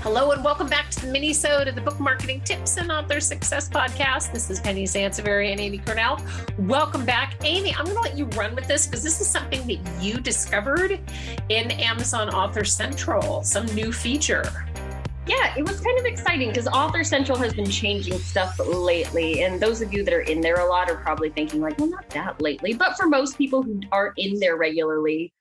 Hello and welcome back to the Minisode of the Book Marketing Tips and Author Success Podcast. This is Penny Sansevieri and Amy Cornell. Welcome back. Amy, I'm going to let you run with this because this is something that you discovered in Amazon Author Central, some new feature. Yeah, it was kind of exciting because Author Central has been changing stuff lately. And those of you that are in there a lot are probably thinking like, well, not that lately. But for most people who aren't in there regularly,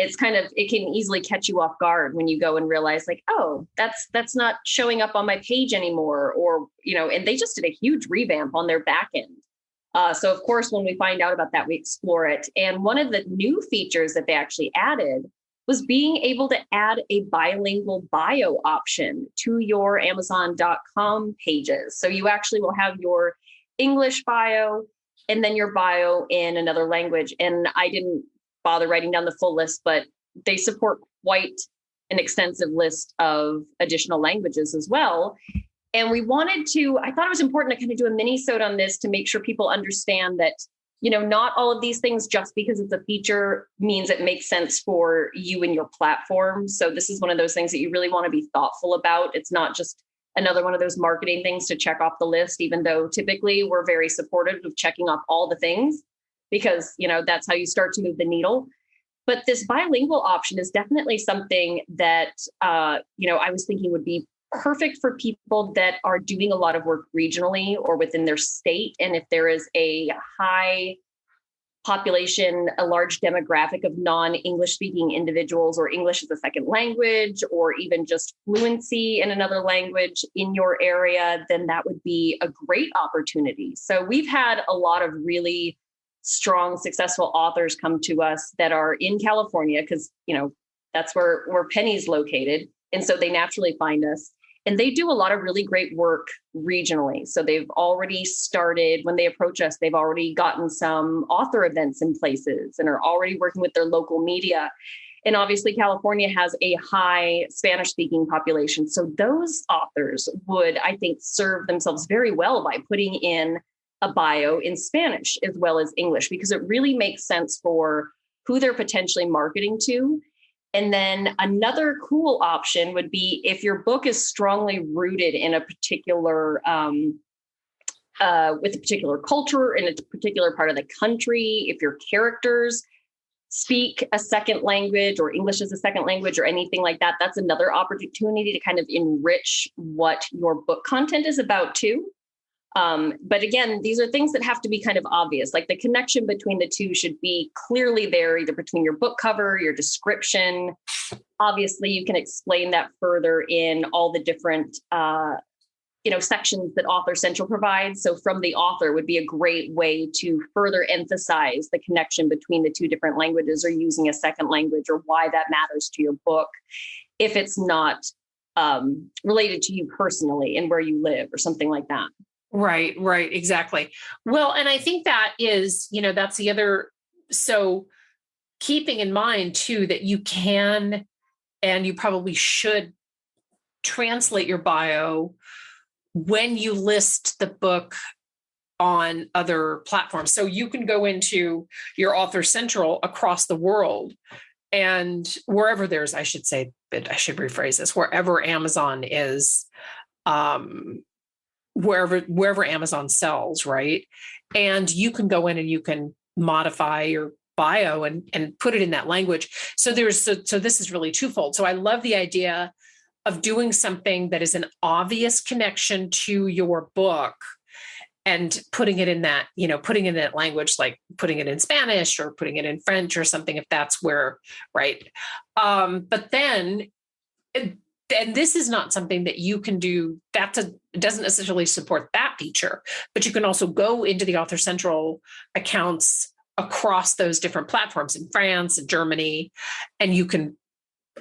it can easily catch you off guard when you go and realize like, oh, that's not showing up on my page anymore. Or, and they just did a huge revamp on their back end. So of course, when we find out about that, we explore it. And one of the new features that they actually added was being able to add a bilingual bio option to your Amazon.com pages. So you actually will have your English bio and then your bio in another language. And I didn't bother writing down the full list, but they support quite an extensive list of additional languages as well. And I thought it was important to kind of do a mini-sode on this to make sure people understand that, not all of these things, just because it's a feature, means it makes sense for you and your platform. So this is one of those things that you really want to be thoughtful about. It's not just another one of those marketing things to check off the list, even though typically we're very supportive of checking off all the things, because, that's how you start to move the needle. But this bilingual option is definitely something that, I was thinking would be perfect for people that are doing a lot of work regionally or within their state. And if there is a high population, a large demographic of non-English speaking individuals, or English as a second language, or even just fluency in another language in your area, then that would be a great opportunity. So we've had a lot of really strong, successful authors come to us that are in California because, that's where Penny's located. And so they naturally find us. And they do a lot of really great work regionally. So they've already started, when they approach us, they've already gotten some author events in places and are already working with their local media. And obviously, California has a high Spanish-speaking population. So those authors would, I think, serve themselves very well by putting in a bio in Spanish as well as English, because it really makes sense for who they're potentially marketing to. And then another cool option would be if your book is strongly rooted in a particular, with a particular culture in a particular part of the country, if your characters speak a second language or English as a second language or anything like that, that's another opportunity to kind of enrich what your book content is about too. But again, these are things that have to be kind of obvious. Like the connection between the two should be clearly there, either between your book cover, your description. Obviously, you can explain that further in all the different, sections that Author Central provides. So from the author would be a great way to further emphasize the connection between the two different languages, or using a second language, or why that matters to your book if it's not related to you personally and where you live or something like that. Right, exactly. Well, and I think that is, that's the other. So keeping in mind too, that you can, and you probably should translate your bio when you list the book on other platforms. So you can go into your Author Central across the world, and wherever there's, I should rephrase this, wherever Amazon is, wherever Amazon sells, right? And you can go in and you can modify your bio and put it in that language. So this is really twofold. So I love the idea of doing something that is an obvious connection to your book and putting it in that, putting it in that language, like putting it in Spanish or putting it in French or something, if that's where, right? But then, and this is not something that you can do. It doesn't necessarily support that feature, but you can also go into the Author Central accounts across those different platforms in France and Germany, and you can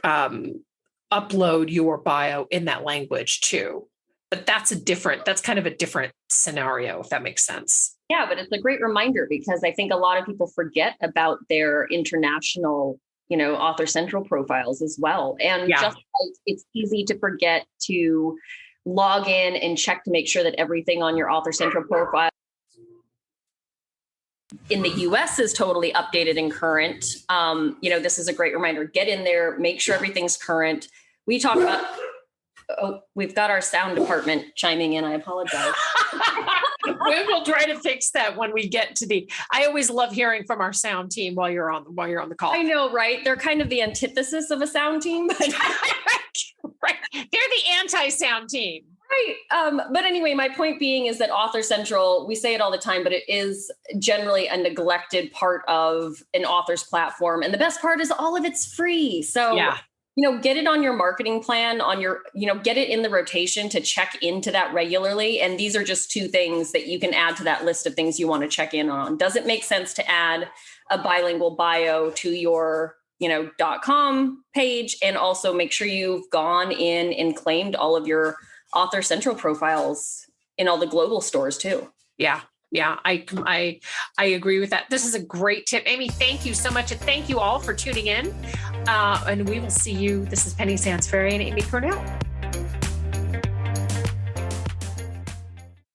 upload your bio in that language too. But that's kind of a different scenario, if that makes sense. Yeah, but it's a great reminder, because I think a lot of people forget about their international Author Central profiles as well. And just like it's easy to forget to log in and check to make sure that everything on your Author Central profile in the US is totally updated and current. This is a great reminder. Get in there, make sure everything's current. We talk about Oh, we've got our sound department chiming in. I apologize. We will try to fix that when we get to I always love hearing from our sound team while you're on the call. I know, right? They're kind of the antithesis of a sound team. Right. They're the anti-sound team. Right. But anyway, my point being is that Author Central, we say it all the time, but it is generally a neglected part of an author's platform. And the best part is all of it's free. So, get it on your marketing plan, get it in the rotation to check into that regularly. And these are just two things that you can add to that list of things you want to check in on. Does it make sense to add a bilingual bio to your .com page? And also make sure you've gone in and claimed all of your Author Central profiles in all the global stores too. Yeah. I agree with that. This is a great tip. Amy, thank you so much. And thank you all for tuning in. And we will see you. This is Penny Sansferry and Amy Cornell.